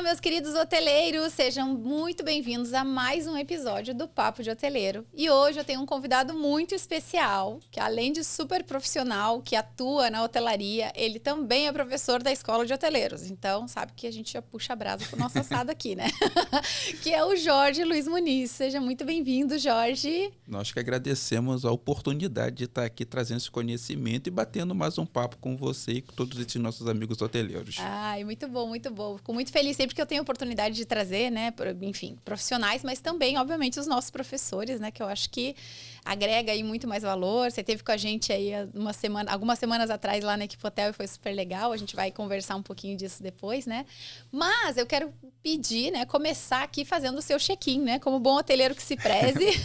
Olá, meus queridos hoteleiros, sejam muito bem-vindos a mais um episódio do Papo de Hoteleiro. E hoje eu tenho um convidado muito especial, que além de super profissional, que atua na hotelaria, ele também é professor da Escola de Hoteleiros. Então, sabe que a gente já puxa a brasa pro nosso assado aqui, né? Que é o Jorge Luiz Muniz. Seja muito bem-vindo, Jorge. Nós que agradecemos a oportunidade de estar aqui trazendo esse conhecimento e batendo mais um papo com você e com todos esses nossos amigos hoteleiros. Ai, muito bom, muito bom. Fico muito feliz sempre que eu tenho a oportunidade de trazer, né, enfim, profissionais, mas também, obviamente, os nossos professores, né, que eu acho que agrega aí muito mais valor. Você esteve com a gente aí algumas semanas atrás lá na Equipe Hotel e foi super legal. A gente vai conversar um pouquinho disso depois, né? Mas eu quero pedir, né, começar aqui fazendo o seu check-in, né? Como bom hoteleiro que se preze.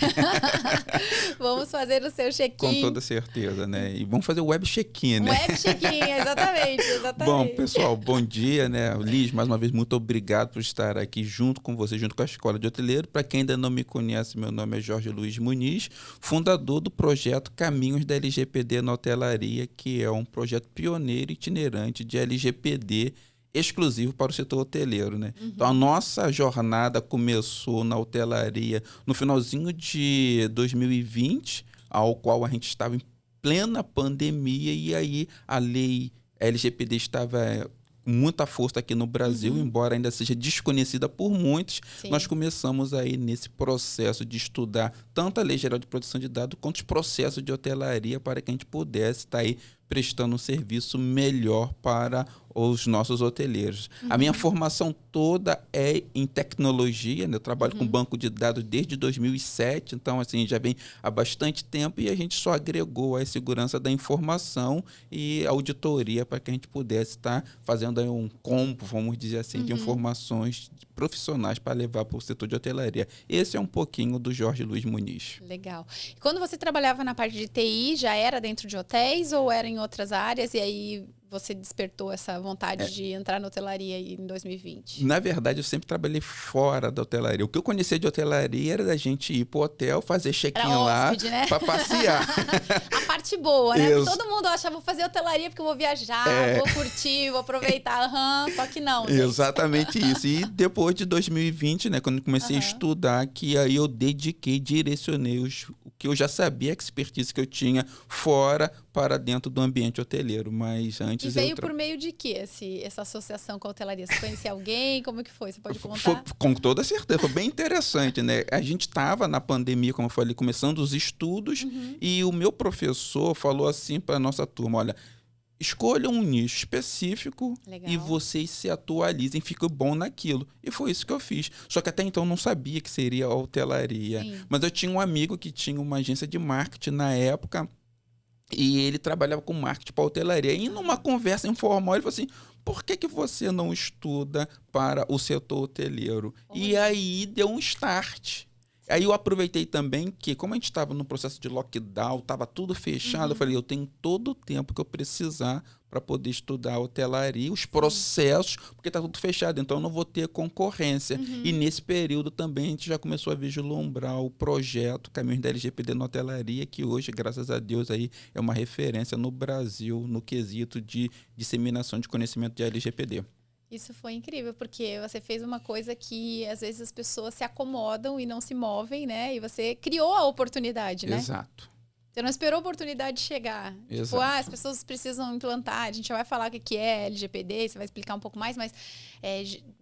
Vamos fazer o seu check-in. Com toda certeza, né? E vamos fazer o web check-in, né? Web check-in, exatamente. Bom, pessoal, bom dia, né? Liz, mais uma vez, muito obrigado por estar aqui junto com você, junto com a Escola de Hoteleiro. Para quem ainda não me conhece, meu nome é Jorge Luiz Muniz, fundador do projeto Caminhos da LGPD na Hotelaria, que é um projeto pioneiro itinerante de LGPD exclusivo para o setor hoteleiro, né? Uhum. Então, a nossa jornada começou na hotelaria no finalzinho de 2020, ao qual a gente estava em plena pandemia, e aí a lei LGPD estava com muita força aqui no Brasil, embora ainda seja desconhecida por muitos. Sim. Nós começamos aí nesse processo de estudar tanto a Lei Geral de Proteção de Dados quanto os processos de hotelaria para que a gente pudesse estar aí prestando um serviço melhor para os nossos hoteleiros. A minha formação toda é em tecnologia, né? Eu trabalho com banco de dados desde 2007, então assim, já vem há bastante tempo, e a gente só agregou a segurança da informação e auditoria para que a gente pudesse estar fazendo aí um combo, vamos dizer assim, de informações profissionais para levar para o setor de hotelaria. Esse é um pouquinho do Jorge Luiz Muniz. Legal. E quando você trabalhava na parte de TI, já era dentro de hotéis ou era em outras áreas, e aí você despertou essa vontade de entrar na hotelaria em 2020? Na verdade, eu sempre trabalhei fora da hotelaria. O que eu conhecia de hotelaria era da gente ir pro hotel, fazer check-in lá, né? Para passear. A parte boa, né? Todo mundo acha, vou fazer hotelaria porque eu vou viajar, vou curtir, vou aproveitar. Só que não, gente. Exatamente isso. E depois de 2020, né, quando eu comecei a estudar, que aí eu direcionei o que eu já sabia, a expertise que eu tinha fora para dentro do ambiente hoteleiro, mas antes... E veio por meio de quê essa associação com a hotelaria? Você conhecia alguém? Como que foi? Você pode contar? Com toda certeza, foi bem interessante, né? A gente estava na pandemia, como eu falei, começando os estudos, e o meu professor falou assim para a nossa turma, olha, escolha um nicho específico. Legal. E vocês se atualizem, fiquem bom naquilo. E foi isso que eu fiz. Só que até então eu não sabia que seria a hotelaria. Sim. Mas eu tinha um amigo que tinha uma agência de marketing na época, e ele trabalhava com marketing para hotelaria. E numa conversa informal, ele falou assim, por que você não estuda para o setor hoteleiro? E aí deu um start. Aí eu aproveitei também que, como a gente estava no processo de lockdown, estava tudo fechado, eu falei, eu tenho todo o tempo que eu precisar para poder estudar a hotelaria, os processos, porque está tudo fechado, então eu não vou ter concorrência. E nesse período também a gente já começou a vislumbrar o projeto Caminhos da LGPD na Hotelaria, que hoje, graças a Deus, aí é uma referência no Brasil no quesito de disseminação de conhecimento de LGPD. Isso foi incrível, porque você fez uma coisa que às vezes as pessoas se acomodam e não se movem, né? E você criou a oportunidade, né? Exato. Você não esperou a oportunidade chegar. Exato. Tipo, as pessoas precisam implantar. A gente já vai falar o que é LGPD, você vai explicar um pouco mais, mas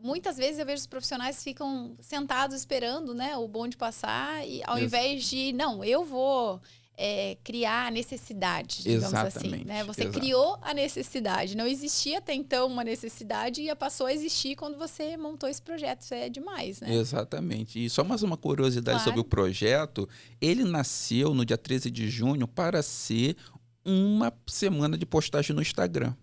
muitas vezes eu vejo os profissionais ficam sentados esperando, né, o bonde passar, e ao invés de, não, eu vou... criar a necessidade, digamos assim, né? Você criou a necessidade. Não existia até então uma necessidade e passou a existir quando você montou esse projeto. Isso é demais, né? Exatamente. E só mais uma curiosidade sobre o projeto. Ele nasceu no dia 13 de junho para ser uma semana de postagem no Instagram.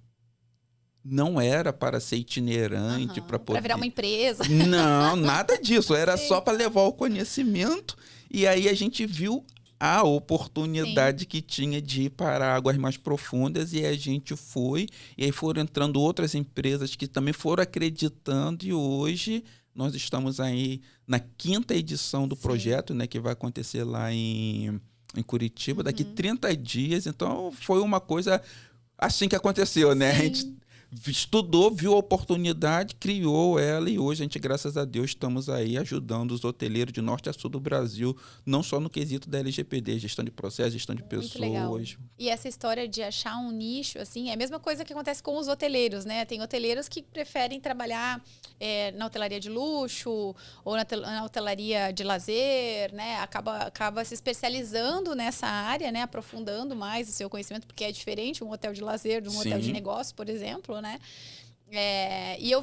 Não era para ser itinerante, para poder... Para virar uma empresa. Não, nada disso. Era só para levar o conhecimento. E aí a gente viu a oportunidade que tinha de ir para águas mais profundas, e a gente foi, e aí foram entrando outras empresas que também foram acreditando, e hoje nós estamos aí na 5ª edição do projeto, né, que vai acontecer lá em Curitiba, daqui 30 dias, então foi uma coisa assim que aconteceu, né? A gente estudou, viu a oportunidade, criou ela e hoje a gente, graças a Deus, estamos aí ajudando os hoteleiros de norte a sul do Brasil, não só no quesito da LGPD, gestão de processos, gestão de pessoas. Legal. E essa história de achar um nicho, assim, é a mesma coisa que acontece com os hoteleiros, né? Tem hoteleiros que preferem trabalhar na hotelaria de luxo ou na hotelaria de lazer, né? Acaba se especializando nessa área, né? Aprofundando mais o seu conhecimento, porque é diferente um hotel de lazer de um hotel de negócio, por exemplo, né? E eu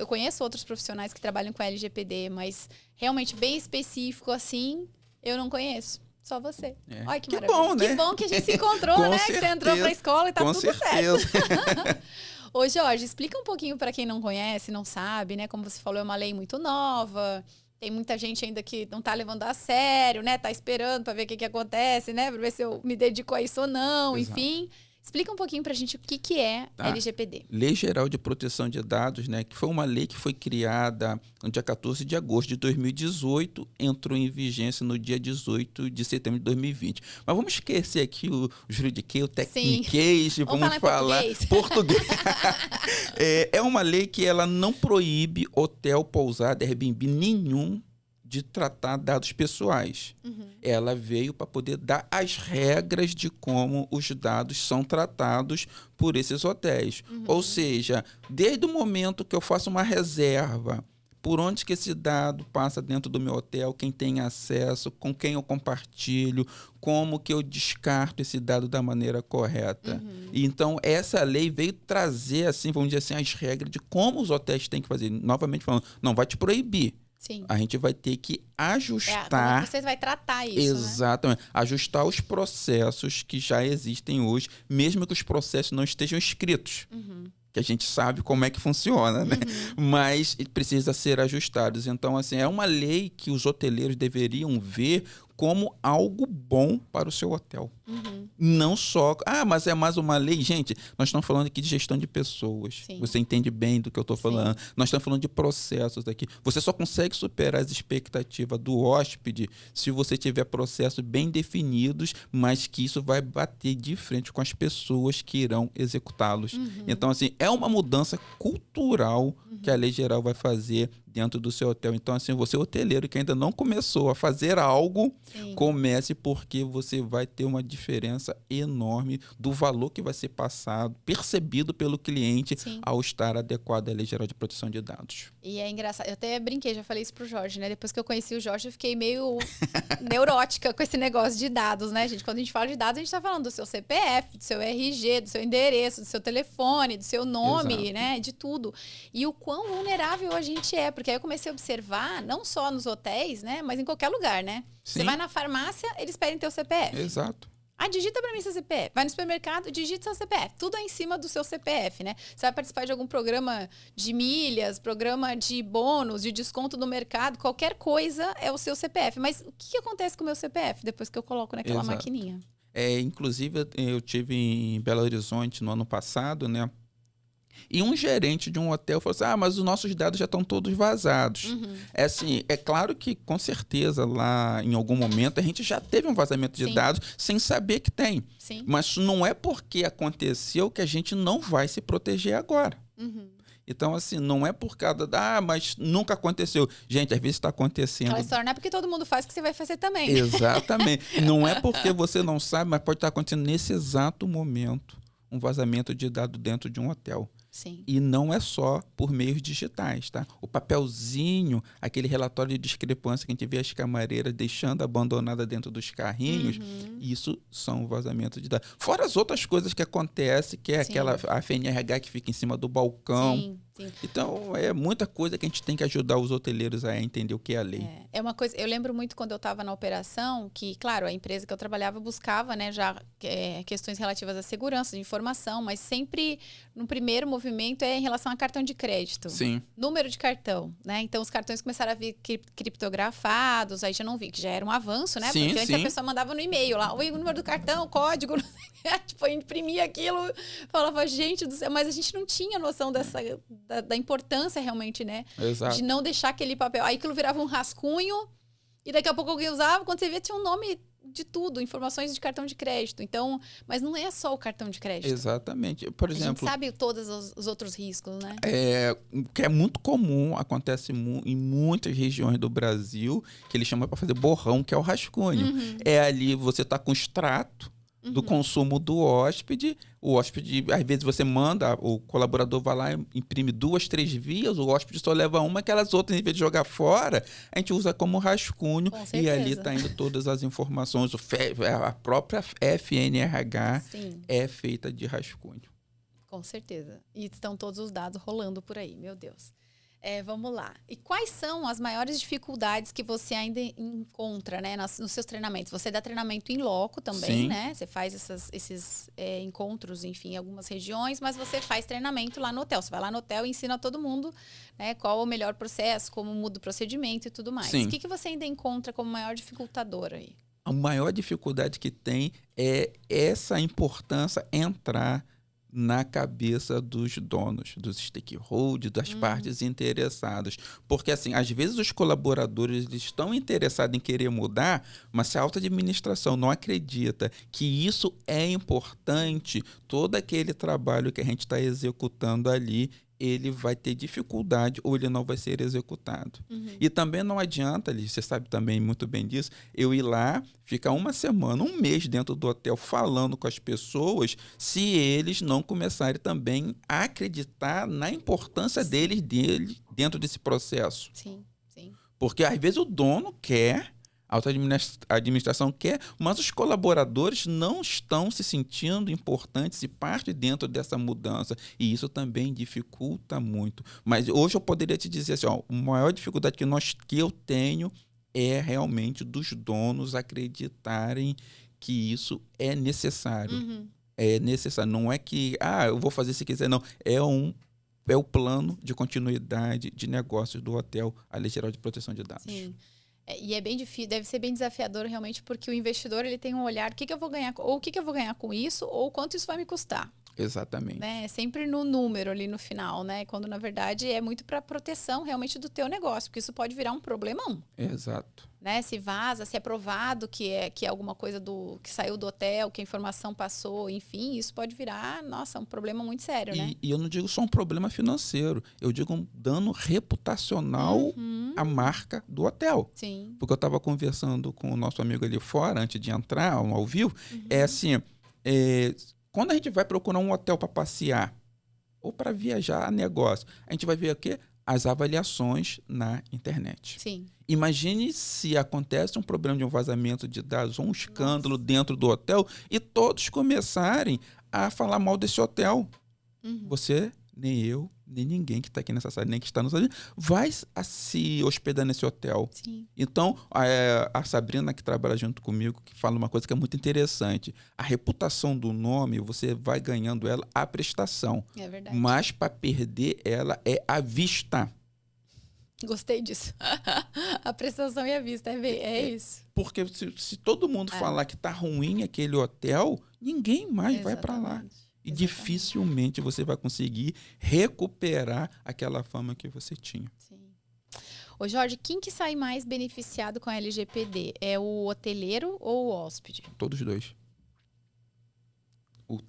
conheço outros profissionais que trabalham com LGPD, mas realmente bem específico assim, eu não conheço. Só você. Olha que maravilha. Bom, né? Que bom que a gente se encontrou, né? certeza. Que você entrou pra escola e tá tudo certeza. certo. Ô, Jorge, explica um pouquinho para quem não conhece, não sabe, né? Como você falou, é uma lei muito nova. Tem muita gente ainda que não tá levando a sério, né? Tá esperando para ver o que acontece, né? Para ver se eu me dedico a isso ou não, Exato. Enfim. Explica um pouquinho pra gente o que é LGPD. Lei Geral de Proteção de Dados, né, que foi uma lei que foi criada no dia 14 de agosto de 2018, entrou em vigência no dia 18 de setembro de 2020. Mas vamos esquecer aqui o juridiquês, o tecniquez, vamos falar português. É uma lei que ela não proíbe hotel, pousada, Airbnb nenhum de tratar dados pessoais. Ela veio para poder dar as regras de como os dados são tratados por esses hotéis. Ou seja, desde o momento que eu faço uma reserva, por onde que esse dado passa dentro do meu hotel, quem tem acesso, com quem eu compartilho, como que eu descarto esse dado da maneira correta. Então, essa lei veio trazer, assim, vamos dizer assim, as regras de como os hotéis têm que fazer. Novamente falando, não vai te proibir. Sim. A gente vai ter que ajustar... Como você vai tratar isso, exatamente. Né? Ajustar os processos que já existem hoje, mesmo que os processos não estejam escritos. Que a gente sabe como é que funciona, né? Mas precisa ser ajustados. Então, assim, é uma lei que os hoteleiros deveriam ver como algo bom para o seu hotel. Não só... mas é mais uma lei. Gente, nós estamos falando aqui de gestão de pessoas. Sim. Você entende bem do que eu estou falando. Sim. Nós estamos falando de processos aqui. Você só consegue superar as expectativas do hóspede se você tiver processos bem definidos, mas que isso vai bater de frente com as pessoas que irão executá-los. Então, assim, é uma mudança cultural que a lei geral vai fazer dentro do seu hotel. Então, assim, você hoteleiro que ainda não começou a fazer algo, Sim. comece, porque você vai ter uma diferença enorme do valor que vai ser passado, percebido pelo cliente Sim. ao estar adequado à Lei Geral de Proteção de Dados. E é engraçado, eu até brinquei, já falei isso pro Jorge, né? Depois que eu conheci o Jorge, eu fiquei meio neurótica com esse negócio de dados, né, gente? Quando a gente fala de dados, a gente tá falando do seu CPF, do seu RG, do seu endereço, do seu telefone, do seu nome, Exato. Né? De tudo. E o quão vulnerável a gente é, porque aí eu comecei a observar, não só nos hotéis, né, mas em qualquer lugar, né? Sim. Você vai na farmácia, eles pedem teu CPF. Exato. Digita pra mim seu CPF. Vai no supermercado, digita seu CPF. Tudo é em cima do seu CPF, né? Você vai participar de algum programa de milhas, programa de bônus, de desconto no mercado, qualquer coisa é o seu CPF. Mas o que acontece com o meu CPF depois que eu coloco naquela Exato. maquininha? Inclusive, eu tive em Belo Horizonte no ano passado, né? E um gerente de um hotel falou assim, mas os nossos dados já estão todos vazados. É assim, é claro que com certeza lá em algum momento a gente já teve um vazamento de Sim. dados sem saber que tem. Sim. Mas não é porque aconteceu que a gente não vai se proteger agora. Então, assim, não é por causa mas nunca aconteceu. Gente, às vezes está acontecendo. Aquela história não é porque todo mundo faz que você vai fazer também. Exatamente. Não é porque você não sabe, mas pode estar acontecendo nesse exato momento um vazamento de dados dentro de um hotel. Sim. E não é só por meios digitais, tá? O papelzinho, aquele relatório de discrepância que a gente vê as camareiras deixando abandonada dentro dos carrinhos, isso são vazamentos de dados. Fora as outras coisas que acontecem, que é Sim. aquela a FNRH que fica em cima do balcão. Sim. Sim. Então, é muita coisa que a gente tem que ajudar os hoteleiros a entender o que é a lei. É uma coisa, eu lembro muito quando eu estava na operação, que, claro, a empresa que eu trabalhava buscava, né, já questões relativas à segurança de informação, mas sempre no primeiro movimento é em relação a cartão de crédito. Sim. Número de cartão, né? Então, os cartões começaram a vir criptografados, aí já não vi, que já era um avanço, né? Sim, porque antes sim. a pessoa mandava no e-mail lá, o número do cartão, o código, tipo, imprimia aquilo, falava, gente do céu, mas a gente não tinha noção dessa... Da importância realmente, né? Exato. De não deixar aquele papel. Aí aquilo virava um rascunho e daqui a pouco alguém usava. Quando você via, tinha um nome de tudo, informações de cartão de crédito. Então, mas não é só o cartão de crédito. Exatamente. Por exemplo, a gente sabe todos os outros riscos, né? Que é muito comum, acontece em muitas regiões do Brasil, que eles chamam para fazer borrão, que é o rascunho. É ali, você tá com o extrato do consumo do hóspede. O hóspede, às vezes você manda, o colaborador vai lá, imprime 2, 3 vias, o hóspede só leva uma, aquelas outras, em vez de jogar fora, a gente usa como rascunho. E ali está indo todas as informações. A própria FNRH é feita de rascunho. Com certeza. E estão todos os dados rolando por aí, meu Deus. Vamos lá. E quais são as maiores dificuldades que você ainda encontra, né, nos seus treinamentos? Você dá treinamento em loco também, né? Você faz esses encontros, enfim, em algumas regiões, mas você faz treinamento lá no hotel. Você vai lá no hotel e ensina a todo mundo, né, qual o melhor processo, como muda o procedimento e tudo mais. Sim. O que você ainda encontra como maior dificultador aí? A maior dificuldade que tem é essa importância entrar na cabeça dos donos, dos stakeholders, das partes interessadas. Porque, assim, às vezes os colaboradores eles estão interessados em querer mudar, mas se a alta administração não acredita que isso é importante, todo aquele trabalho que a gente está executando ali, ele vai ter dificuldade ou ele não vai ser executado. E também não adianta, Liz, você sabe também muito bem disso, eu ir lá, ficar uma semana, um mês dentro do hotel falando com as pessoas, se eles não começarem também a acreditar na importância deles dentro desse processo. Sim, sim. Porque às vezes o dono quer, a alta administração quer, mas os colaboradores não estão se sentindo importantes e parte dentro dessa mudança. E isso também dificulta muito. Mas hoje eu poderia te dizer assim, a maior dificuldade que eu tenho é realmente dos donos acreditarem que isso é necessário. É necessário. Não é que, eu vou fazer se quiser, não. É o plano de continuidade de negócios do hotel, a Lei Geral de Proteção de Dados. Sim. E é bem difícil, deve ser bem desafiador realmente, porque o investidor ele tem um olhar, o que eu vou ganhar, ou o que eu vou ganhar com isso, ou quanto isso vai me custar. Exatamente. Né? Sempre no número ali no final, né? Quando na verdade é muito para proteção realmente do teu negócio, porque isso pode virar um problemão. Exato. Né? Se vaza, se é provado que é alguma coisa que saiu do hotel, que a informação passou, enfim, isso pode virar, nossa, um problema muito sério, né? E eu não digo só um problema financeiro, eu digo um dano reputacional à marca do hotel. Sim. Porque eu estava conversando com o nosso amigo ali fora, antes de entrar ao vivo, quando a gente vai procurar um hotel para passear ou para viajar a negócio, a gente vai ver o quê? As avaliações na internet. Sim. Imagine se acontece um problema de um vazamento de dados ou um escândalo dentro do hotel e todos começarem a falar mal desse hotel. Você, nem eu, nem ninguém que está aqui nessa sala, nem que está nos sala, vai se hospedar nesse hotel. Sim. Então, a Sabrina, que trabalha junto comigo, que fala uma coisa que é muito interessante. A reputação do nome, você vai ganhando ela à prestação. É verdade. Mas para perder ela é à vista. Gostei disso. A prestação e a vista, é isso. Porque se todo mundo falar que tá ruim aquele hotel, ninguém mais vai para lá. E dificilmente você vai conseguir recuperar aquela fama que você tinha. Sim. Ô Jorge, quem que sai mais beneficiado com a LGPD? É o hoteleiro ou o hóspede? Todos os dois.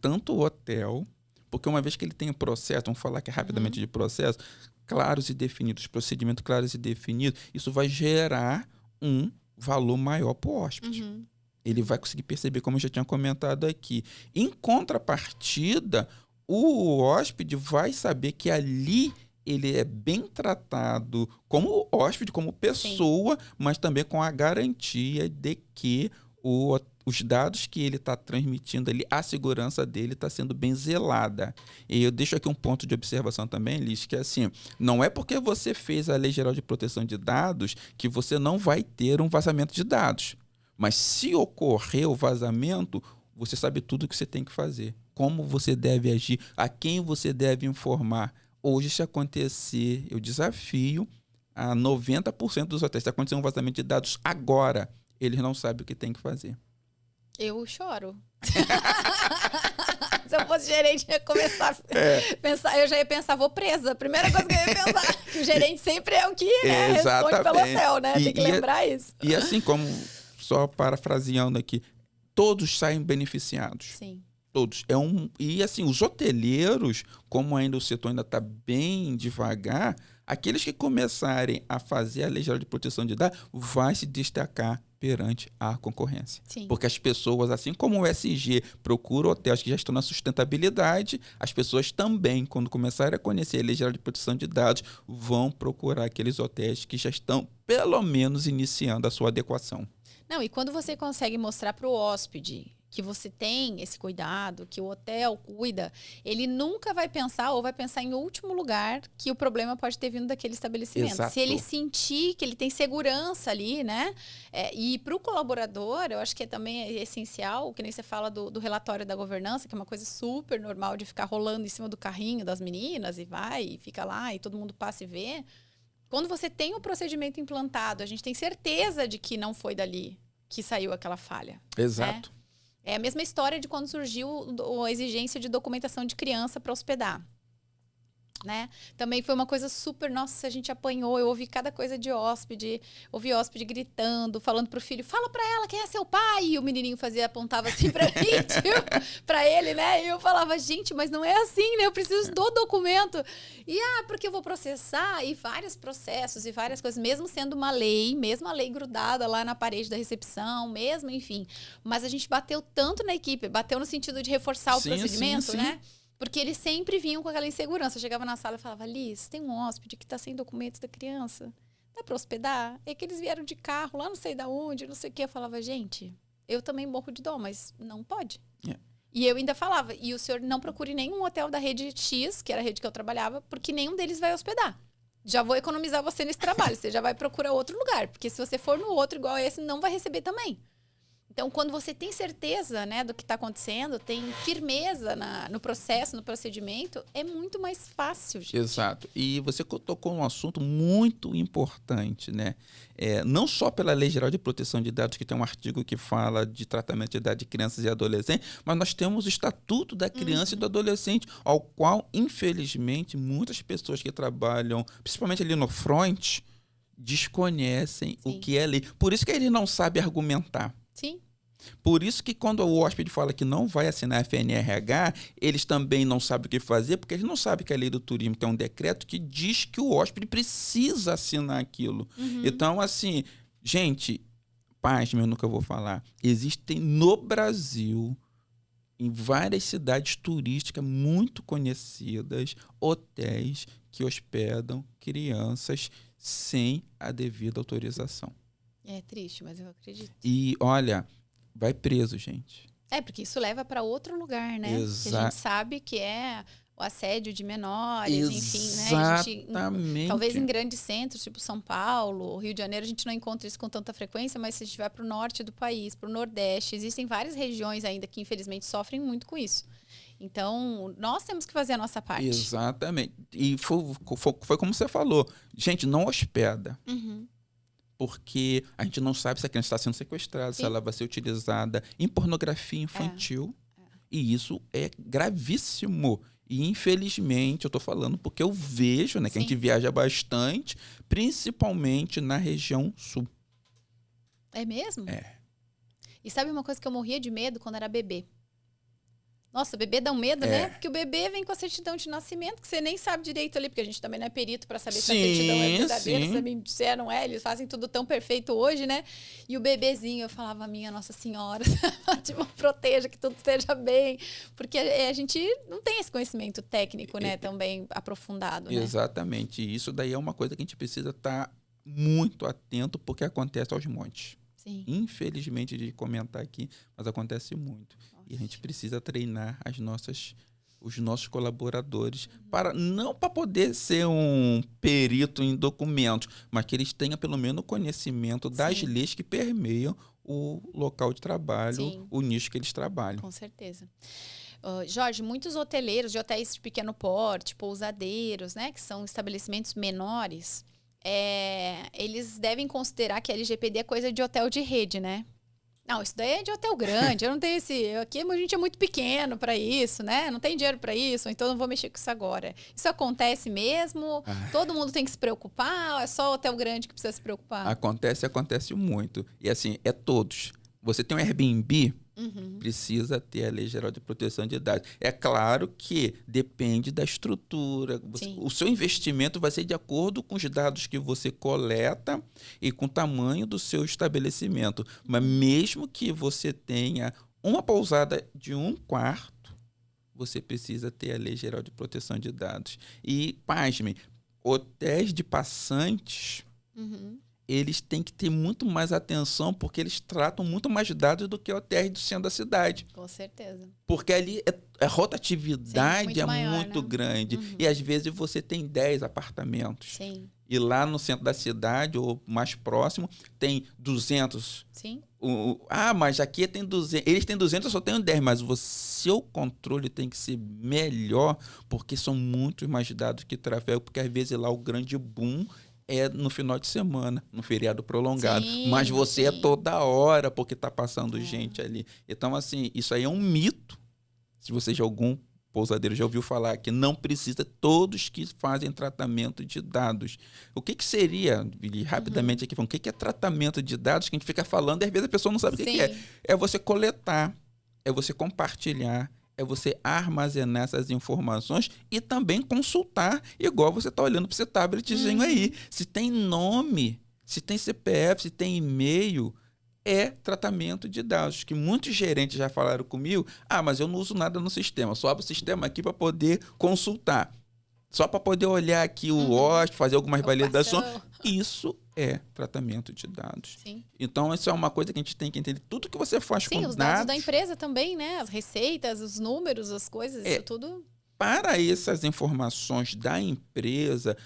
Tanto o hotel, porque uma vez que ele tem o processo, vamos falar aqui rapidamente de processo, claros e definidos, procedimentos claros e definidos, isso vai gerar um valor maior para o hóspede. Ele vai conseguir perceber, como eu já tinha comentado aqui. Em contrapartida, o hóspede vai saber que ali ele é bem tratado como hóspede, como pessoa, mas também com a garantia de que os dados que ele está transmitindo ali, a segurança dele está sendo bem zelada. E eu deixo aqui um ponto de observação também, Liz, que é assim, não é porque você fez a Lei Geral de Proteção de Dados que você não vai ter um vazamento de dados. Mas se ocorrer o vazamento, você sabe tudo o que você tem que fazer. Como você deve agir, a quem você deve informar. Hoje, se acontecer, eu desafio a 90% dos hotéis. Se acontecer um vazamento de dados agora, eles não sabem o que tem que fazer. Eu choro. Se eu fosse gerente, eu ia começar a pensar, eu já ia pensar, vou presa. A primeira coisa que eu ia pensar, que o gerente sempre é o que responde pelo hotel, né? Tem que lembrar isso. E assim como só parafraseando aqui, todos saem beneficiados. Sim. Todos. E assim, os hoteleiros, como ainda o setor ainda está bem devagar, aqueles que começarem a fazer a Lei Geral de Proteção de Dados vai se destacar perante a concorrência. Sim. Porque as pessoas, assim como o SG procura hotéis que já estão na sustentabilidade, as pessoas também, quando começarem a conhecer a Lei Geral de Proteção de Dados, vão procurar aqueles hotéis que já estão, pelo menos, iniciando a sua adequação. Não, e quando você consegue mostrar para o hóspede que você tem esse cuidado, que o hotel cuida, ele nunca vai pensar ou vai pensar em último lugar que o problema pode ter vindo daquele estabelecimento. Exato. Se ele sentir que ele tem segurança ali, né? E para o colaborador, eu acho que também é essencial, que nem você fala do relatório da governança, que é uma coisa super normal de ficar rolando em cima do carrinho das meninas e vai, e fica lá e todo mundo passa e vê. Quando você tem o procedimento implantado, a gente tem certeza de que não foi dali que saiu aquela falha. Exato. Né? É a mesma história de quando surgiu a exigência de documentação de criança para hospedar. Né? Também foi uma coisa super... Nossa, a gente apanhou. Eu ouvi cada coisa de hóspede. Ouvi hóspede gritando, falando pro filho, fala pra ela quem é seu pai. E o menininho apontava assim pra mim, pra ele, né? E eu falava, gente, mas não é assim, né? Eu preciso do documento. E, porque eu vou processar. E vários processos e várias coisas. Mesmo sendo uma lei, mesmo a lei grudada lá na parede da recepção, mesmo, enfim. Mas a gente bateu tanto na equipe. Bateu no sentido de reforçar o procedimento, né? Porque eles sempre vinham com aquela insegurança. Eu chegava na sala e falava, Liz, tem um hóspede que está sem documentos da criança. Dá para hospedar? É que eles vieram de carro, lá não sei de onde, não sei o quê. Eu falava, gente, eu também morro de dó, mas não pode. E eu ainda falava, e o senhor não procure nenhum hotel da rede X, que era a rede que eu trabalhava, porque nenhum deles vai hospedar. Já vou economizar você nesse trabalho. Você já vai procurar outro lugar. Porque se você for no outro igual a esse, não vai receber também. Então, quando você tem certeza, né, do que está acontecendo, tem firmeza no processo, no procedimento, é muito mais fácil, gente. Exato. E você tocou um assunto muito importante, né? Não só pela Lei Geral de Proteção de Dados, que tem um artigo que fala de tratamento de idade de crianças e adolescentes, mas nós temos o Estatuto da Criança e do Adolescente, ao qual, infelizmente, muitas pessoas que trabalham, principalmente ali no front, desconhecem o que é lei. Por isso que ele não sabe argumentar. Sim. Por isso que quando o hóspede fala que não vai assinar a FNRH, eles também não sabem o que fazer, porque eles não sabem que a lei do turismo tem um decreto que diz que o hóspede precisa assinar aquilo. Então, assim, gente, pasme, eu nunca vou falar. Existem no Brasil, em várias cidades turísticas muito conhecidas, hotéis que hospedam crianças sem a devida autorização. É triste, mas eu acredito. E, olha, vai preso, gente. Porque isso leva para outro lugar, né? Exato. Que a gente sabe que é o assédio de menores, enfim, né? Exatamente. Talvez em grandes centros, tipo São Paulo, Rio de Janeiro, a gente não encontra isso com tanta frequência, mas se a gente vai para o norte do país, para o Nordeste, existem várias regiões ainda que, infelizmente, sofrem muito com isso. Então, nós temos que fazer a nossa parte. Exatamente. E foi como você falou. Gente, não hospeda. Porque a gente não sabe se a criança está sendo sequestrada, se ela vai ser utilizada em pornografia infantil. E isso é gravíssimo. E, infelizmente, eu estou falando porque eu vejo, né, que a gente viaja bastante, principalmente na região sul. É mesmo? É. E sabe uma coisa que eu morria de medo quando era bebê? Nossa, bebê dá um medo, né? Porque o bebê vem com a certidão de nascimento, que você nem sabe direito ali, porque a gente também não é perito para saber se a certidão é verdadeira, se é, não é. Eles fazem tudo tão perfeito hoje, né? E o bebezinho, eu falava, minha Nossa Senhora, tipo, proteja, que tudo esteja bem. Porque a gente não tem esse conhecimento técnico, né? Também aprofundado, né? Exatamente. E isso daí é uma coisa que a gente precisa estar muito atento, porque acontece aos montes. Sim. Infelizmente, de comentar aqui, mas acontece muito. E a gente precisa treinar os nossos colaboradores não para poder ser um perito em documentos, mas que eles tenham pelo menos conhecimento das leis que permeiam o local de trabalho, o nicho que eles trabalham. Com certeza. Jorge, muitos hoteleiros de hotéis de pequeno porte, pousadeiros, né, que são estabelecimentos menores, eles devem considerar que a LGPD é coisa de hotel de rede, né? Não, isso daí é de hotel grande. Eu não tenho esse. Aqui a gente é muito pequeno para isso, né? Não tem dinheiro para isso, então não vou mexer com isso agora. Isso acontece mesmo? Todo mundo tem que se preocupar? Ou é só hotel grande que precisa se preocupar? Acontece muito. E assim, é todos. Você tem um Airbnb, precisa ter a Lei Geral de Proteção de Dados. É claro que depende da estrutura. O seu investimento vai ser de acordo com os dados que você coleta e com o tamanho do seu estabelecimento. Mas mesmo que você tenha uma pousada de 1 quarto, você precisa ter a Lei Geral de Proteção de Dados. E, pasmem, hotéis de passantes... eles têm que ter muito mais atenção porque eles tratam muito mais dados do que hotéis do centro da cidade. Com certeza. Porque ali a rotatividade é maior, muito né? grande. E às vezes você tem 10 apartamentos. Sim. E lá no centro da cidade ou mais próximo tem 200. Sim. Mas aqui tem 200. Eles têm 200, eu só tenho 10. Mas o seu controle tem que ser melhor porque são muitos mais dados que trafegam. Porque às vezes lá o grande boom é no final de semana, no feriado prolongado. Sim, mas você é toda hora porque está passando gente ali. Então, assim, isso aí é um mito. Se você de algum pousadeiro já ouviu falar que não precisa todos que fazem tratamento de dados. O que seria, Vili, rapidamente aqui, o que é tratamento de dados que a gente fica falando e às vezes a pessoa não sabe o que é. É você coletar, é você compartilhar, é você armazenar essas informações e também consultar, igual você está olhando para esse tabletzinho aí. Se tem nome, se tem CPF, se tem e-mail, é tratamento de dados. Que muitos gerentes já falaram comigo, mas eu não uso nada no sistema, só abro o sistema aqui para poder consultar. Só para poder olhar aqui o hóspede, fazer algumas validações. Isso é tratamento de dados. Sim. Então, isso é uma coisa que a gente tem que entender. Tudo que você faz com dados... Sim, os dados da empresa também, né? As receitas, os números, as coisas, isso tudo... Para essas informações da empresa,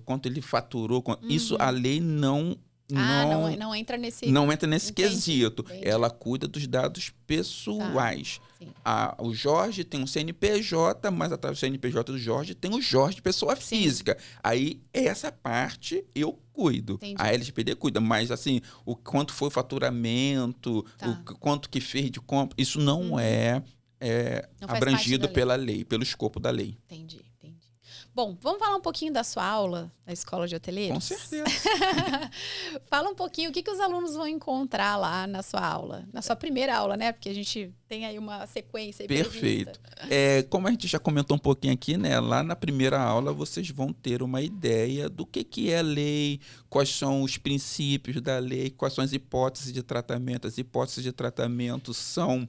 quanto ele faturou, isso a lei não entra nesse... Não entra nesse quesito. Ela cuida dos dados pessoais. O Jorge tem um CNPJ, mas atrás do CNPJ do Jorge tem o Jorge, pessoa física. Aí, essa parte eu cuido. A LGPD cuida. Mas, assim, o quanto foi o faturamento, o quanto que fez de compra, isso não é abrangido pela lei, pelo escopo da lei. Entendi. Bom, vamos falar um pouquinho da sua aula na Escola de Hoteleiros? Com certeza. Fala um pouquinho o que os alunos vão encontrar lá na sua aula. Na sua primeira aula, né? Porque a gente tem aí uma sequência. Perfeito. Como a gente já comentou um pouquinho aqui, né? Lá na primeira aula vocês vão ter uma ideia do que é a lei, quais são os princípios da lei, quais são as hipóteses de tratamento. As hipóteses de tratamento são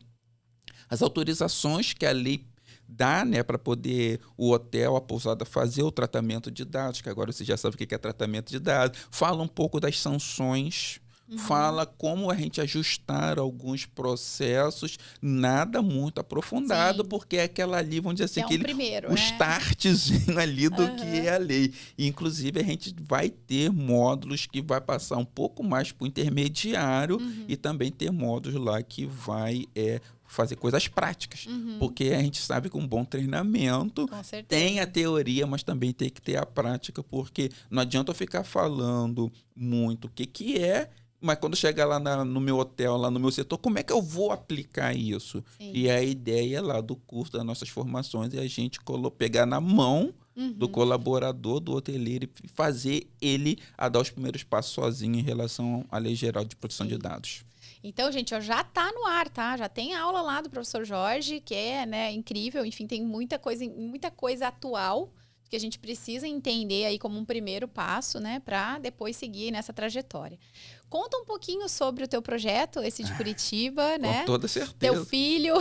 as autorizações que a lei dá, né, para poder o hotel, a pousada fazer o tratamento de dados, que agora você já sabe o que é tratamento de dados. Fala um pouco das sanções, fala como a gente ajustar alguns processos, nada muito aprofundado, porque é aquela ali, vamos dizer assim, o startzinho ali do que é a lei. E, inclusive, a gente vai ter módulos que vai passar um pouco mais para o intermediário e também ter módulos lá que vai fazer coisas práticas, porque a gente sabe que um bom treinamento tem a teoria, mas também tem que ter a prática, porque não adianta eu ficar falando muito o que é, mas quando chegar lá no meu hotel, lá no meu setor, como é que eu vou aplicar isso? E a ideia lá do curso, das nossas formações, é a gente pegar na mão do colaborador, do hoteleiro, e fazer ele a dar os primeiros passos sozinho em relação à Lei Geral de Proteção de Dados. Então, gente, já está no ar, tá? Já tem aula lá do professor Jorge, que é, né, incrível. Enfim, tem muita coisa atual que a gente precisa entender aí como um primeiro passo, né, para depois seguir nessa trajetória. Conta um pouquinho sobre o teu projeto, esse de Curitiba, né? Com toda certeza. Teu filho.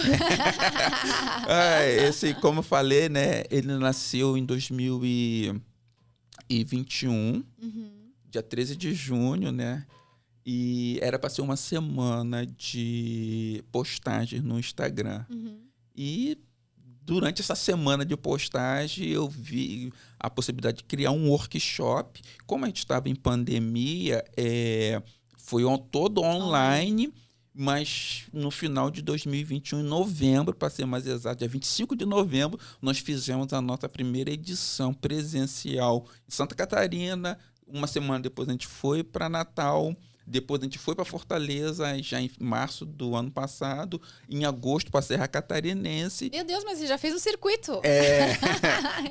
Como eu falei, né, ele nasceu em 2021, dia 13 de junho, né? E era para ser uma semana de postagens no Instagram. E durante essa semana de postagem, eu vi a possibilidade de criar um workshop. Como a gente estava em pandemia, foi todo online, mas no final de 2021, em novembro, para ser mais exato, dia 25 de novembro, nós fizemos a nossa primeira edição presencial em Santa Catarina. Uma semana depois a gente foi para Natal. Depois a gente foi para Fortaleza, já em março do ano passado. Em agosto para a Serra Catarinense. Meu Deus, mas você já fez um circuito.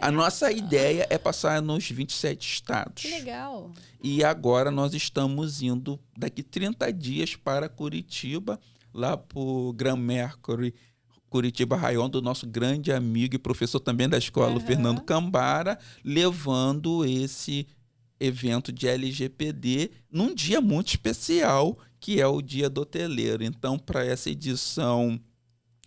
A nossa ideia é passar nos 27 estados. Que legal. E agora nós estamos indo daqui 30 dias para Curitiba, lá para o Gran Mercury Curitiba Rayon, do nosso grande amigo e professor também da escola, o Fernando Cambara, levando esse evento de LGPD num dia muito especial, que é o Dia do Hoteleiro. Então, para essa edição,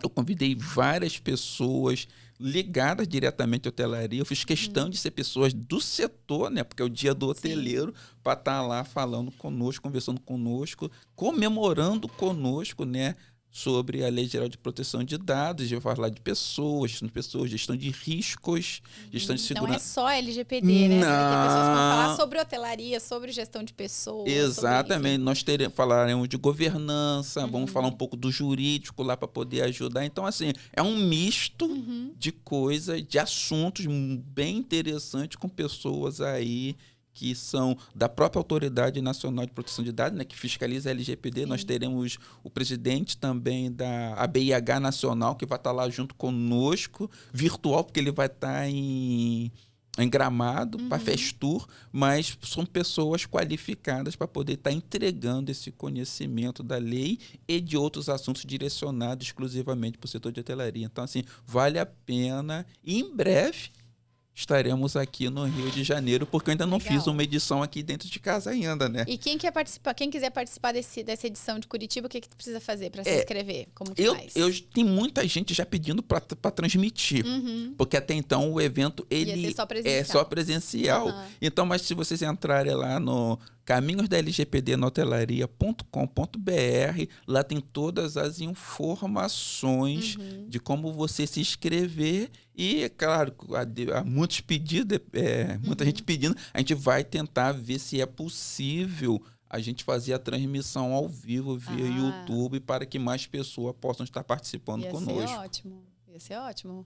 eu convidei várias pessoas ligadas diretamente à hotelaria. Eu fiz questão de ser pessoas do setor, né? Porque é o Dia do Hoteleiro, para estar lá falando conosco, conversando conosco, comemorando conosco, né? Sobre a Lei Geral de Proteção de Dados, de falar de pessoas, gestão de riscos, gestão de segurança. Não é só LGPD, né? Não. Você vai ter pessoas que vão falar sobre hotelaria, sobre gestão de pessoas. Exatamente. Nós falaremos de governança, vamos falar um pouco do jurídico lá para poder ajudar. Então, assim, é um misto de coisas, de assuntos bem interessantes com pessoas aí que são da própria Autoridade Nacional de Proteção de Dados, né, que fiscaliza a LGPD. Sim. Nós teremos o presidente também da ABIH Nacional, que vai estar lá junto conosco, virtual, porque ele vai estar em Gramado, para Festur, mas são pessoas qualificadas para poder estar entregando esse conhecimento da lei e de outros assuntos direcionados exclusivamente para o setor de hotelaria. Então, assim, vale a pena. E em breve estaremos aqui no Rio de Janeiro, porque eu ainda não fiz uma edição aqui dentro de casa ainda, né? E quem quiser participar dessa edição de Curitiba, o que precisa fazer para se inscrever? Como que faz? Tem muita gente já pedindo para transmitir, porque até então o evento ele é só presencial. Então, mas se vocês entrarem lá no caminhosdaLGPDnotelaria.com.br, lá tem todas as informações de como você se inscrever. E, é claro, há muitos pedidos, muita gente pedindo. A gente vai tentar ver se é possível a gente fazer a transmissão ao vivo via YouTube para que mais pessoas possam estar participando conosco. Ia ser ótimo.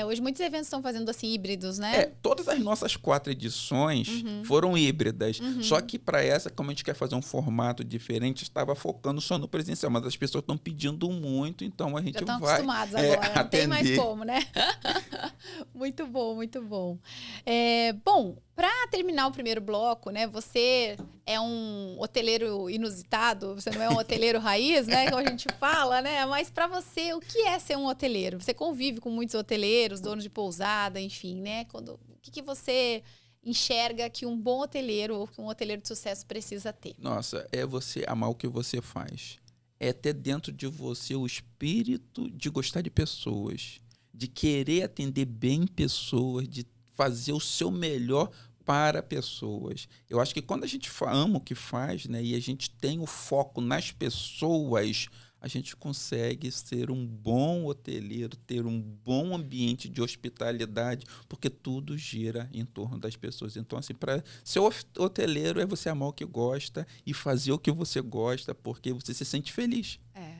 Hoje muitos eventos estão fazendo assim híbridos, né? Todas as nossas 4 edições foram híbridas. Só que para essa, como a gente quer fazer um formato diferente, estava focando só no presencial. Mas as pessoas estão pedindo muito, então a gente vai... Já estão acostumados agora, não tem mais como, né? Muito bom, muito bom. Bom, para terminar o primeiro bloco, né? Você é um hoteleiro inusitado, você não é um hoteleiro raiz, né? Como a gente fala, né? Mas para você, o que é ser um hoteleiro? Você convive com muitos hoteleiros, donos de pousada, enfim, né? O que você enxerga que um bom hoteleiro ou que um hoteleiro de sucesso precisa ter? Nossa, é você amar o que você faz. É ter dentro de você o espírito de gostar de pessoas, de querer atender bem pessoas, de fazer o seu melhor para pessoas. Eu acho que quando a gente ama o que faz, né, e a gente tem o foco nas pessoas, a gente consegue ser um bom hoteleiro, ter um bom ambiente de hospitalidade, porque tudo gira em torno das pessoas. Então, assim, para ser hoteleiro é você amar o que gosta e fazer o que você gosta, porque você se sente feliz.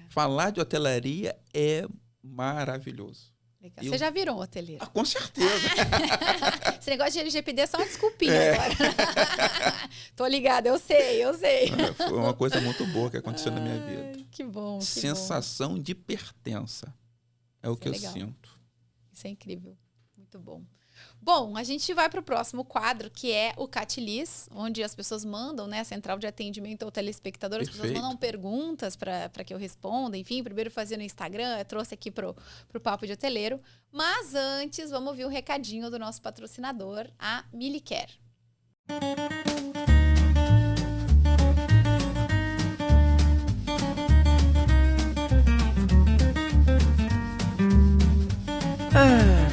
Falar de hotelaria é maravilhoso. Legal. Você já virou um hoteleiro? Com certeza. Esse negócio de LGPD é só uma desculpinha agora. Tô ligada, eu sei. Foi uma coisa muito boa que aconteceu na minha vida. Que bom. Sensação de pertença. É o que eu sinto. Isso é incrível. Muito bom. Bom, a gente vai para o próximo quadro, que é o Catilis, onde as pessoas mandam, né, a central de atendimento ao telespectador, as pessoas mandam perguntas para que eu responda, enfim, primeiro fazer no Instagram, eu trouxe aqui pro Papo de Hoteleiro, mas antes vamos ouvir um recadinho do nosso patrocinador, a Milicare.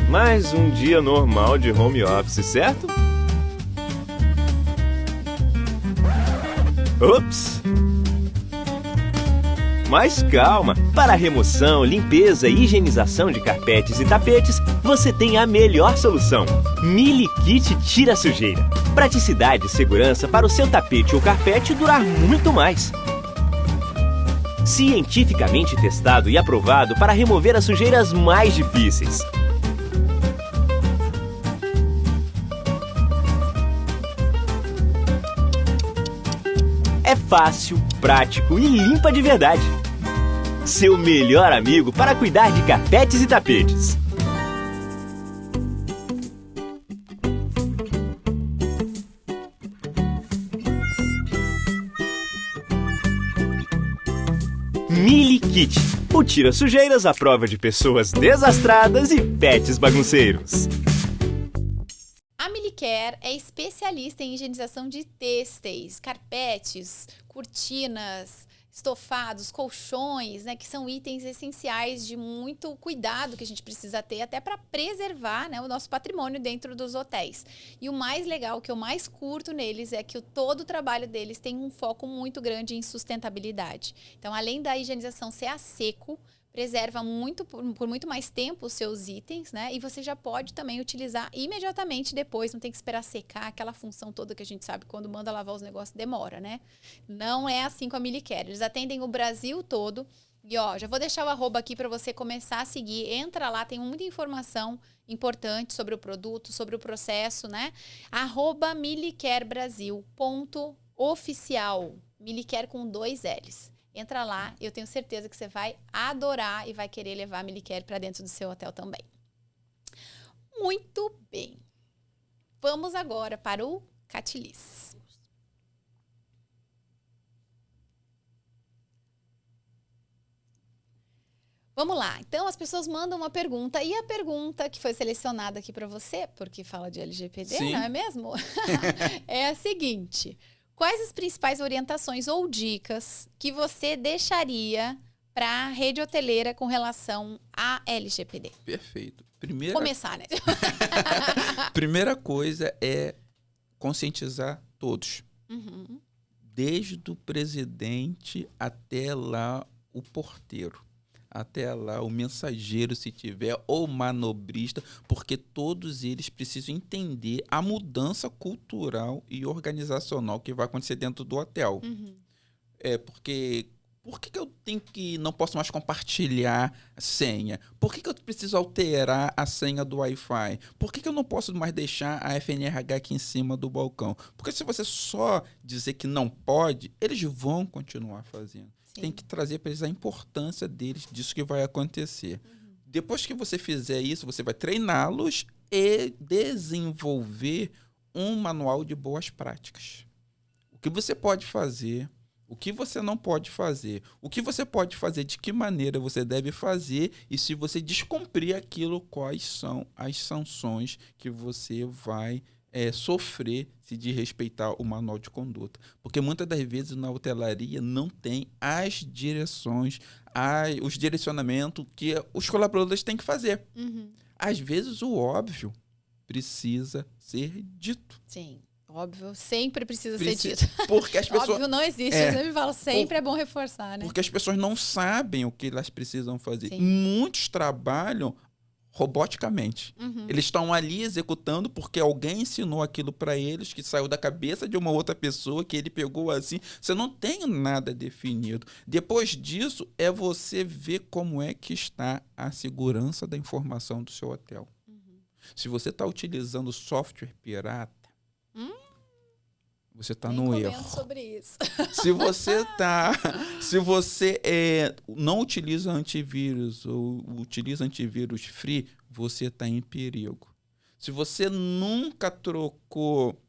Mais um dia normal de home office, certo? Ups! Mas calma! Para a remoção, limpeza e higienização de carpetes e tapetes, você tem a melhor solução. Mili Kit Tira Sujeira. Praticidade e segurança para o seu tapete ou carpete durar muito mais. Cientificamente testado e aprovado para remover as sujeiras mais difíceis. É fácil, prático e limpa de verdade. Seu melhor amigo para cuidar de carpetes e tapetes. Mili Kit, o tira sujeiras à prova de pessoas desastradas e pets bagunceiros. A Milicare é especialista em higienização de têxteis, carpetes, cortinas, estofados, colchões, né, que são itens essenciais de muito cuidado que a gente precisa ter até para preservar, né, o nosso patrimônio dentro dos hotéis. E o mais legal, o que eu mais curto neles é que todo o trabalho deles tem um foco muito grande em sustentabilidade. Então, além da higienização ser a seco, preserva por muito mais tempo os seus itens, né? E você já pode também utilizar imediatamente depois, não tem que esperar secar, aquela função toda que a gente sabe quando manda lavar os negócios demora, né? Não é assim com a Milicare. Eles atendem o Brasil todo. E ó, já vou deixar o arroba aqui para você começar a seguir. Entra lá, tem muita informação importante sobre o produto, sobre o processo, né? @milicarebrasil.oficial. Milicare com 2 L's. Entra lá, eu tenho certeza que você vai adorar e vai querer levar a Milicare para dentro do seu hotel também. Muito bem. Vamos agora para o Catilis. Vamos lá. Então, as pessoas mandam uma pergunta. E a pergunta que foi selecionada aqui para você, porque fala de LGPD, Sim. não é mesmo? É a seguinte: quais as principais orientações ou dicas que você deixaria para a rede hoteleira com relação à LGPD? Perfeito. Começar, né? Primeira coisa é conscientizar todos. Uhum. Desde o presidente até lá o porteiro. Até lá o mensageiro, se tiver, ou manobrista, porque todos eles precisam entender a mudança cultural e organizacional que vai acontecer dentro do hotel. Uhum. Porque por que eu não posso mais compartilhar a senha? Por que eu preciso alterar a senha do Wi-Fi? Por que eu não posso mais deixar a FNRH aqui em cima do balcão? Porque se você só dizer que não pode, eles vão continuar fazendo. Sim. Tem que trazer para eles a importância disso que vai acontecer. Uhum. Depois que você fizer isso, você vai treiná-los e desenvolver um manual de boas práticas. O que você pode fazer, o que você não pode fazer, o que você pode fazer, de que maneira você deve fazer, e se você descumprir aquilo, quais são as sanções que você vai sofrer se desrespeitar o manual de conduta. Porque muitas das vezes na hotelaria não tem as direções, os direcionamentos que os colaboradores têm que fazer. Uhum. Às vezes o óbvio precisa ser dito. Sim, óbvio, sempre precisa ser dito. Porque as pessoas... Óbvio não existe, eu sempre falo, sempre é bom reforçar, né? Porque as pessoas não sabem o que elas precisam fazer. Sim. Muitos trabalham roboticamente. Uhum. Eles estão ali executando porque alguém ensinou aquilo para eles, que saiu da cabeça de uma outra pessoa, que ele pegou assim. Você não tem nada definido. Depois disso, é você ver como é que está a segurança da informação do seu hotel. Uhum. Se você está utilizando software pirata, você está Nem no comento erro. sobre isso. Se você não utiliza antivírus ou utiliza antivírus free, você está em perigo. Se você nunca trocou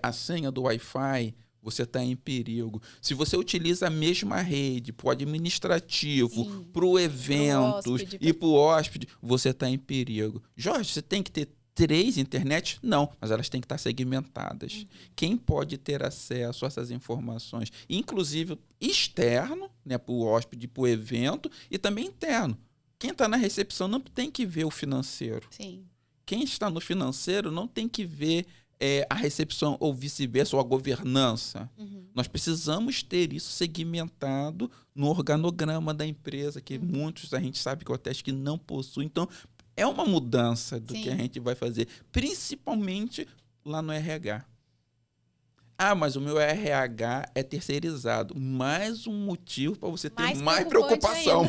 a senha do Wi-Fi, você está em perigo. Se você utiliza a mesma rede para o administrativo, para o eventos e para o hóspede, você está em perigo. Jorge, você tem que ter 3 internet? Não, mas elas têm que estar segmentadas. Quem pode ter acesso a essas informações? Inclusive externo, né, para o hóspede, para o evento, e também interno. Quem está na recepção não tem que ver o financeiro. Sim. Quem está no financeiro não tem que ver a recepção ou vice-versa, ou a governança. Uhum. Nós precisamos ter isso segmentado no organograma da empresa, que muitos a gente sabe que hotéis que não possuem. Então, é uma mudança do Sim. que a gente vai fazer, principalmente lá no RH. Mas o meu RH é terceirizado. Mais um motivo para você ter mais preocupação.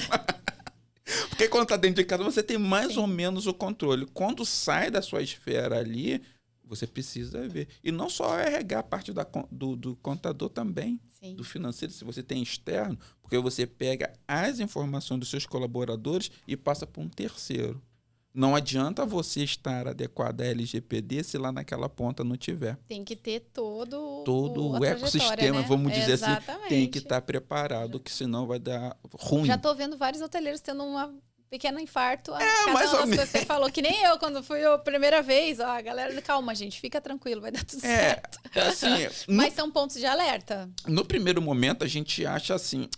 Porque quando está dentro de casa, você tem mais ou menos o controle. Quando sai da sua esfera ali, Você precisa ver. E não só RH, a parte do contador também, Sim. do financeiro, se você tem externo, porque você pega as informações dos seus colaboradores e passa para um terceiro. Não adianta você estar adequado à LGPD se lá naquela ponta não tiver. Tem que ter todo o ecossistema, né? vamos dizer Exatamente. assim, tem que estar preparado, que senão vai dar ruim. Já tô vendo vários hoteleiros tendo uma pequeno infarto. Mais ou menos. Você falou, que nem eu, quando fui a primeira vez. Ó, a galera, calma, gente, fica tranquilo, vai dar tudo certo. Assim, Mas são pontos de alerta. No primeiro momento, a gente acha assim,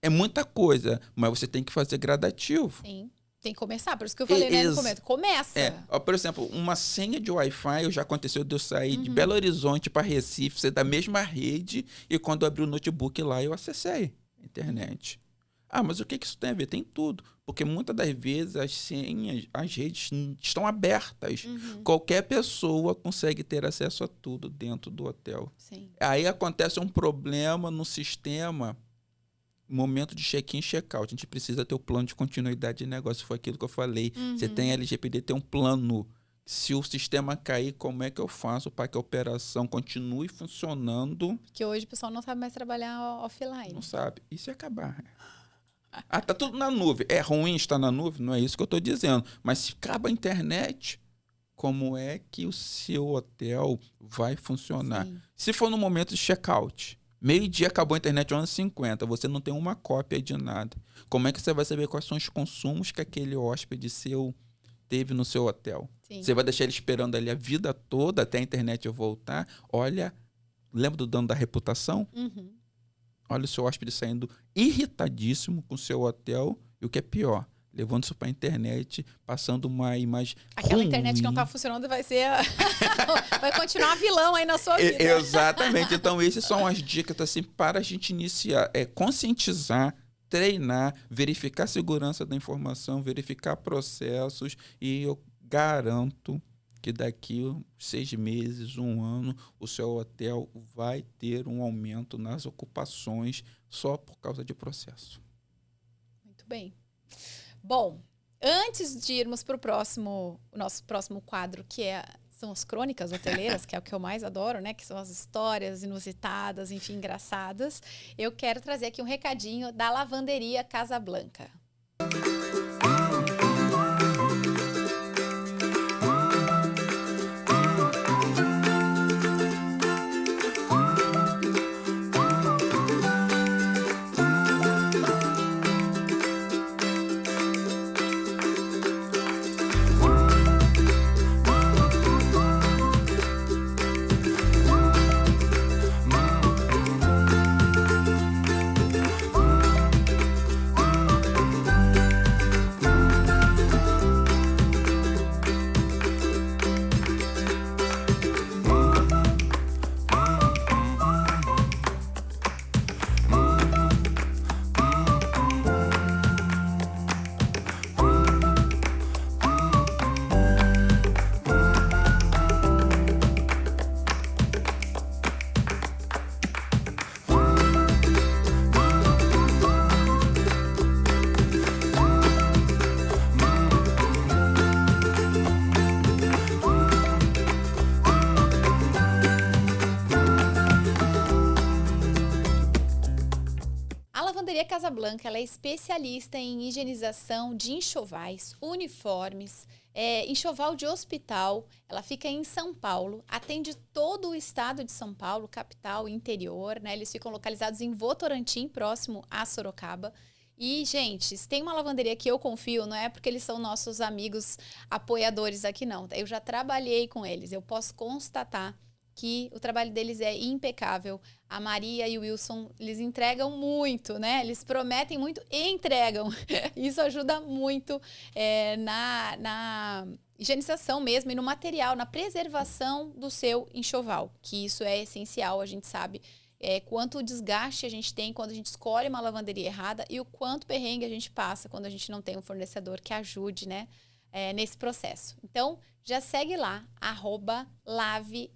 é muita coisa, mas você tem que fazer gradativo. Sim. Tem que começar, por isso que eu falei, né, no começo. Começa. Por exemplo, uma senha de Wi-Fi, já aconteceu de eu sair de Belo Horizonte para Recife, ser da mesma rede, e quando eu abri o notebook lá, eu acessei a internet. Mas o que isso tem a ver? Tem tudo. Porque muitas das vezes as senhas, as redes estão abertas. Qualquer pessoa consegue ter acesso a tudo dentro do hotel. Sim. Aí acontece um problema no sistema. Momento de check-in e check-out. A gente precisa ter o plano de continuidade de negócio. Foi aquilo que eu falei. Você tem LGPD, tem um plano. Se o sistema cair, como é que eu faço para que a operação continue funcionando? Porque hoje o pessoal não sabe mais trabalhar offline. Não sabe. E se acabar? Tá tudo na nuvem. É ruim estar na nuvem? Não é isso que eu estou dizendo. Mas se acaba a internet, como é que o seu hotel vai funcionar? Sim. Se for no momento de check-out, meio-dia acabou a internet, 11h50, você não tem uma cópia de nada. Como é que você vai saber quais são os consumos que aquele hóspede seu teve no seu hotel? Sim. Você vai deixar ele esperando ali a vida toda até a internet voltar? Olha, lembra do dano da reputação? Olha o seu hóspede saindo irritadíssimo com o seu hotel e o que é pior, levando isso para a internet, passando uma imagem Aquela ruim. internet que não está funcionando vai ser... vai continuar vilão aí na sua vida. Exatamente. Então, essas são as dicas assim, para a gente iniciar. Conscientizar, treinar, verificar a segurança da informação, verificar processos, e eu garanto que daqui 6 meses, 1 ano, o seu hotel vai ter um aumento nas ocupações só por causa de processo. Muito bem. Bom, antes de irmos para o nosso próximo quadro, que são as crônicas hoteleiras, que é o que eu mais adoro, né? Que são as histórias inusitadas, enfim, engraçadas. Eu quero trazer aqui um recadinho da Lavanderia Casablanca. Casablanca, ela é especialista em higienização de enxovais, uniformes, enxoval de hospital. Ela fica em São Paulo, atende todo o estado de São Paulo, capital e interior, né? Eles ficam localizados em Votorantim, próximo a Sorocaba. E, gente, se tem uma lavanderia que eu confio, não é porque eles são nossos amigos apoiadores aqui, não. Eu já trabalhei com eles, eu posso constatar que o trabalho deles é impecável. A Maria e o Wilson, eles entregam muito, né? Eles prometem muito e entregam. Isso ajuda muito na higienização mesmo e no material, na preservação do seu enxoval, que isso é essencial, a gente sabe quanto desgaste a gente tem quando a gente escolhe uma lavanderia errada e o quanto perrengue a gente passa quando a gente não tem um fornecedor que ajude, né? Nesse processo. Então, já segue lá, @lave_LAV,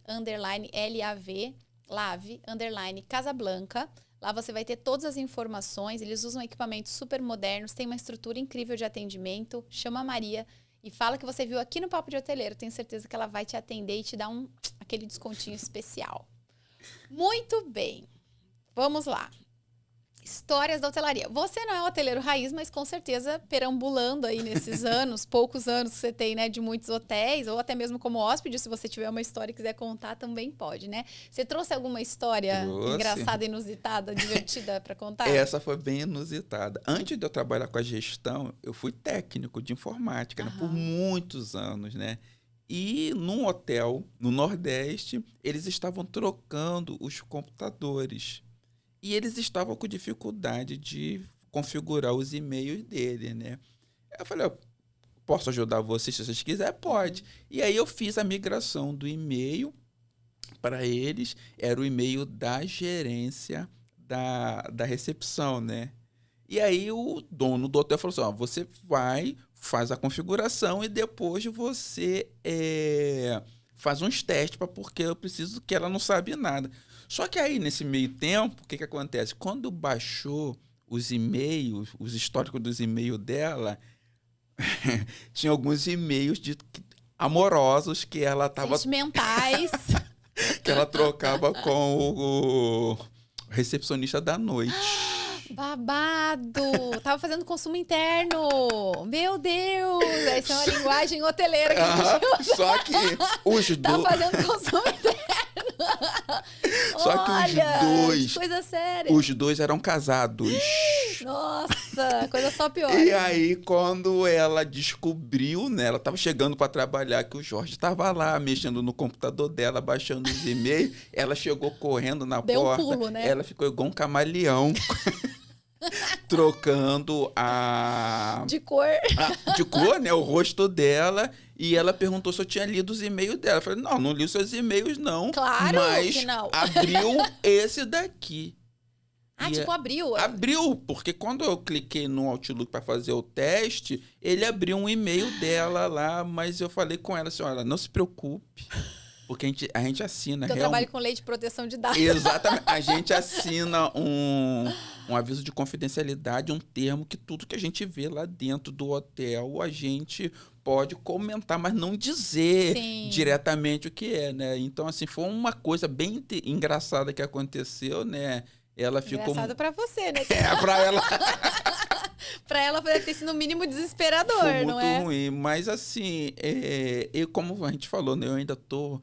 Casablanca. Lá você vai ter todas as informações. Eles usam equipamentos super modernos, tem uma estrutura incrível de atendimento. Chama a Maria e fala que você viu aqui no Papo de Hoteleiro. Tenho certeza que ela vai te atender e te dar aquele descontinho especial. Muito bem. Vamos lá. Histórias da hotelaria. Você não é um hoteleiro raiz, mas com certeza perambulando aí nesses anos, poucos anos que você tem, né, de muitos hotéis, ou até mesmo como hóspede, se você tiver uma história e quiser contar, também pode, né? Você trouxe alguma história engraçada, inusitada, divertida para contar? Essa foi bem inusitada. Antes de eu trabalhar com a gestão, eu fui técnico de informática, né, por muitos anos, né? E num hotel no Nordeste, eles estavam trocando os computadores. E eles estavam com dificuldade de configurar os e-mails dele, né? Eu falei, posso ajudar vocês se vocês quiserem? Pode. E aí eu fiz a migração do e-mail para eles. Era o e-mail da gerência da recepção, né? E aí o dono do hotel falou assim, você faz a configuração e depois você faz uns testes, porque eu preciso que ela não sabe nada. Só que aí, nesse meio tempo, o que acontece? Quando baixou os e-mails, os históricos dos e-mails dela, tinha alguns e-mails amorosos que ela estava... Sentimentais. Que ela trocava com o recepcionista da noite. Babado! Tava fazendo consumo interno! Meu Deus! Essa é uma linguagem hoteleira que a gente usa. Só que os dois... Tava fazendo consumo interno! Só que os dois... coisa séria! Os dois eram casados. Nossa! Coisa só pior. E aí, quando ela descobriu, né? Ela tava chegando para trabalhar, que o Jorge tava lá, mexendo no computador dela, baixando os e-mails. Ela chegou correndo na Deu porta. Um pulo, né? Ela ficou igual um camaleão. Trocando de cor, né, o rosto dela, e ela perguntou se eu tinha lido os e-mails dela. Eu falei, não li os seus e-mails não, claro mas que não. Abriu esse daqui. Abriu? Abriu, porque quando eu cliquei no Outlook para fazer o teste, ele abriu um e-mail dela lá, mas eu falei com ela assim, olha, não se preocupe, porque a gente assina... Eu trabalho com lei de proteção de dados. Exatamente. A gente assina um aviso de confidencialidade, um termo que tudo que a gente vê lá dentro do hotel, a gente pode comentar, mas não dizer diretamente o que é, né? Então, assim, foi uma coisa bem engraçada que aconteceu, né? Ela ficou... Engraçado pra você, né? Pra ela... Pra ela deve ter sido no mínimo desesperador, foi não é? muito ruim, mas assim, como a gente falou, né? Eu ainda tô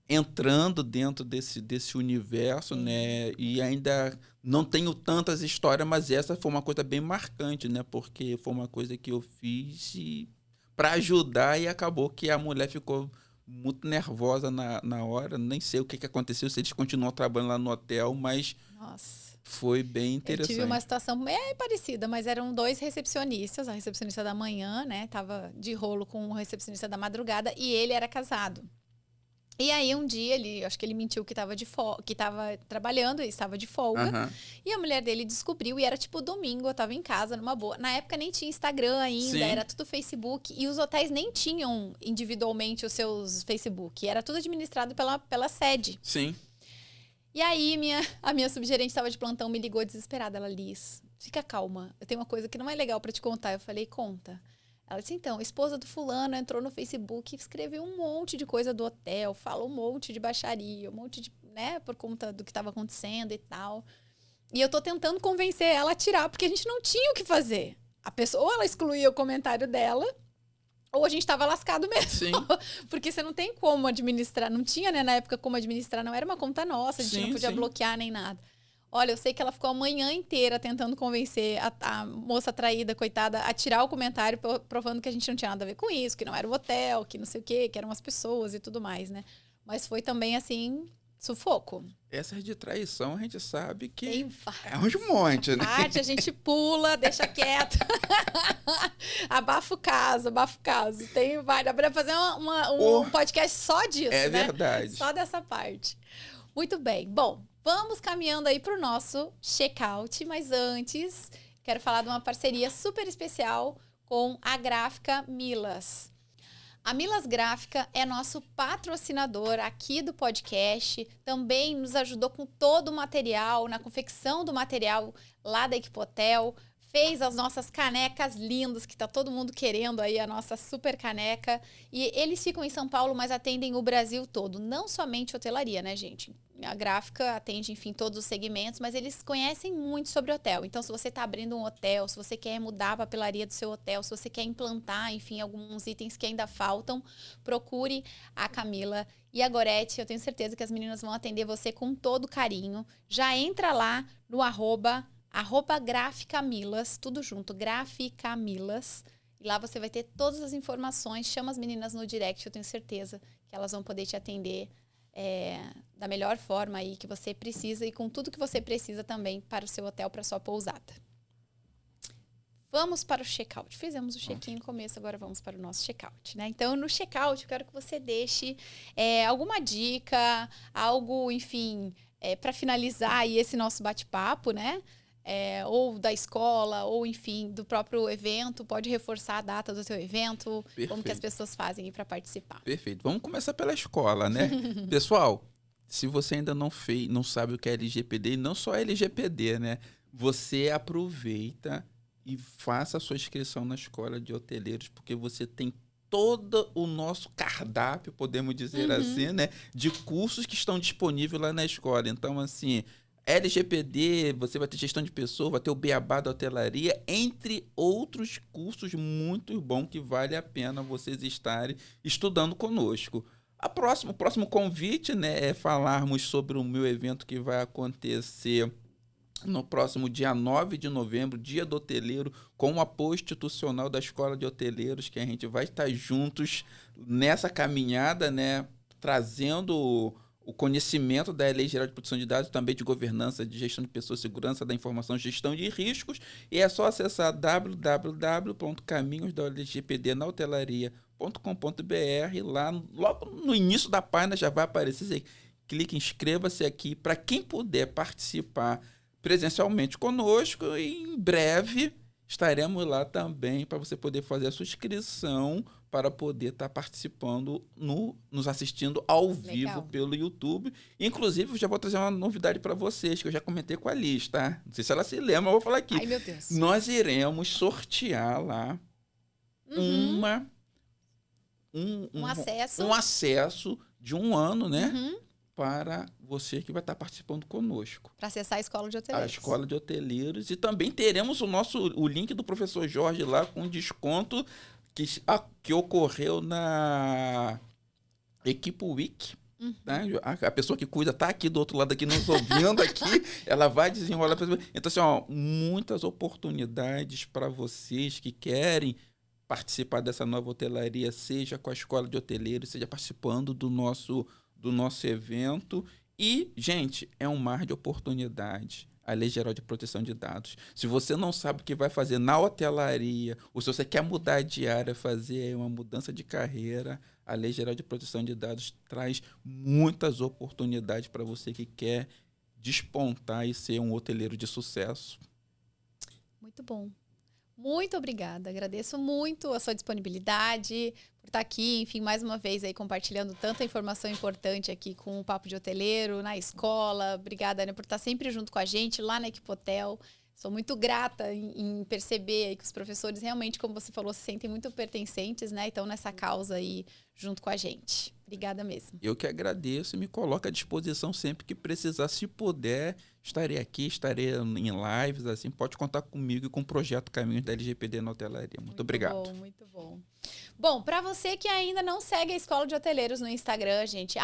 entrando dentro desse universo, né? E ainda não tenho tantas histórias, mas essa foi uma coisa bem marcante, né? Porque foi uma coisa que eu fiz para ajudar e acabou que a mulher ficou muito nervosa na hora. Nem sei o que aconteceu, se eles continuam trabalhando lá no hotel, mas foi bem interessante. Eu tive uma situação parecida, mas eram 2 recepcionistas. A recepcionista da manhã, né? Tava de rolo com o recepcionista da madrugada e ele era casado. E aí, um dia, acho que ele mentiu que estava trabalhando e estava de folga. E a mulher dele descobriu, e era tipo domingo, eu estava em casa, numa boa. Na época nem tinha Instagram ainda, era tudo Facebook. E os hotéis nem tinham individualmente os seus Facebook. Era tudo administrado pela sede. Sim. E aí, a minha subgerente estava de plantão, me ligou desesperada. Ela, Liz, fica calma, eu tenho uma coisa que não é legal para te contar. Eu falei, conta. Ela disse, então, a esposa do fulano entrou no Facebook e escreveu um monte de coisa do hotel, falou um monte de baixaria, um monte de, né, por conta do que estava acontecendo e tal. E eu tô tentando convencer ela a tirar, porque a gente não tinha o que fazer. A pessoa, ou ela excluía o comentário dela, ou a gente tava lascado mesmo. Sim. Porque você não tem como administrar, não tinha, né, na época como administrar, não era uma conta nossa, a gente não podia bloquear nem nada. Olha, eu sei que ela ficou a manhã inteira tentando convencer a moça traída, coitada, a tirar o comentário, provando que a gente não tinha nada a ver com isso, que não era o hotel, que não sei o quê, que eram as pessoas e tudo mais, né? Mas foi também, assim, sufoco. Essas de traição, a gente sabe que é um monte, né? A gente pula, deixa quieto. Abafa o caso. Dá pra fazer um podcast só disso, né? É verdade. Só dessa parte. Muito bem. Bom, vamos caminhando aí para o nosso check-out, mas antes quero falar de uma parceria super especial com a Gráfica Milas. A Milas Gráfica é nosso patrocinador aqui do podcast, também nos ajudou com todo o material, na confecção do material lá da Equipe Hotel, fez as nossas canecas lindas, que tá todo mundo querendo aí a nossa super caneca. E eles ficam em São Paulo, mas atendem o Brasil todo. Não somente hotelaria, né, gente? A Gráfica atende, enfim, todos os segmentos, mas eles conhecem muito sobre hotel. Então, se você está abrindo um hotel, se você quer mudar a papelaria do seu hotel, se você quer implantar, enfim, alguns itens que ainda faltam, procure a Camila e a Gorete. Eu tenho certeza que as meninas vão atender você com todo carinho. Já entra lá no @, @Graficamilas, tudo junto, Graficamilas. E lá você vai ter todas as informações. Chama as meninas no direct, eu tenho certeza que elas vão poder te atender da melhor forma aí que você precisa e com tudo que você precisa também para o seu hotel, para a sua pousada. Vamos para o check-out. Fizemos o check-in no começo, agora vamos para o nosso check-out, né? Então, no check-out, eu quero que você deixe alguma dica, algo, enfim, para finalizar aí esse nosso bate-papo, né? Ou da escola, ou enfim, do próprio evento, pode reforçar a data do seu evento, Perfeito. como que as pessoas fazem para participar. Perfeito. Vamos começar pela escola, né? Pessoal, se você ainda não sabe o que é LGPD, e não só LGPD, né? Você aproveita e faça a sua inscrição na Escola de Hoteleiros, porque você tem todo o nosso cardápio, podemos dizer assim, né? De cursos que estão disponíveis lá na escola. Então, assim, LGPD, você vai ter gestão de pessoas, vai ter o beabá da hotelaria, entre outros cursos muito bons que vale a pena vocês estarem estudando conosco. O próximo convite, né, é falarmos sobre o meu evento que vai acontecer no próximo dia 9 de novembro, Dia do Hoteleiro, com o apoio institucional da Escola de Hoteleiros, que a gente vai estar juntos nessa caminhada, né, trazendo o conhecimento da Lei Geral de Proteção de Dados, também de governança, de gestão de pessoas, segurança da informação, gestão de riscos, e é só acessar www.caminhosdaLGPDnahotelaria.com.br, lá logo no início da página já vai aparecer, você clica, inscreva-se aqui, para quem puder participar presencialmente conosco, e em breve estaremos lá também para você poder fazer a sua inscrição para poder estar participando, nos assistindo ao vivo pelo YouTube. Inclusive, eu já vou trazer uma novidade para vocês, que eu já comentei com a Liz, tá? Não sei se ela se lembra, eu vou falar aqui. Ai, meu Deus. Nós iremos sortear lá um acesso de 1 ano, né? Para você que vai estar participando conosco. Para acessar a Escola de Hoteleiros. A Escola de Hoteleiros. E também teremos o link do professor Jorge lá com desconto que ocorreu na Equipe Week. Né? A pessoa que cuida está aqui do outro lado, aqui nos ouvindo aqui, ela vai desenrolar. Então, assim, muitas oportunidades para vocês que querem participar dessa nova hotelaria, seja com a Escola de Hoteleiros, seja participando do nosso evento. E, gente, é um mar de oportunidade. A Lei Geral de Proteção de Dados. Se você não sabe o que vai fazer na hotelaria, ou se você quer mudar de área, fazer uma mudança de carreira, a Lei Geral de Proteção de Dados traz muitas oportunidades para você que quer despontar e ser um hoteleiro de sucesso. Muito bom. Muito obrigada. Agradeço muito a sua disponibilidade, por estar aqui, enfim, mais uma vez aí compartilhando tanta informação importante aqui com o Papo de Hoteleiro, na escola. Obrigada, Ana, por estar sempre junto com a gente lá na Equipe Hotel. Sou muito grata em perceber aí que os professores realmente, como você falou, se sentem muito pertencentes, né? Então, nessa causa aí, junto com a gente. Obrigada mesmo. Eu que agradeço e me coloco à disposição sempre que precisar. Se puder, estarei aqui, estarei em lives, assim, pode contar comigo e com o projeto Caminhos da LGPD na Hotelaria. Muito obrigado. Muito bom, muito bom. Bom, para você que ainda não segue a Escola de Hoteleiros no Instagram, gente,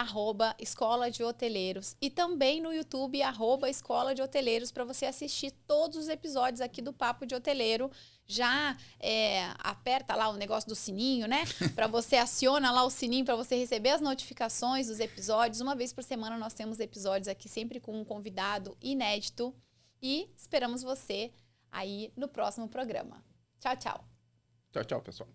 @Escola de Hoteleiros. E também no YouTube, @Escola de Hoteleiros, para você assistir todos os episódios aqui do Papo de Hoteleiro. Já aperta lá o negócio do sininho, né? Para você aciona lá o sininho para você receber as notificações dos episódios. Uma vez por semana nós temos episódios aqui sempre com um convidado inédito. E esperamos você aí no próximo programa. Tchau, tchau. Tchau, tchau, pessoal.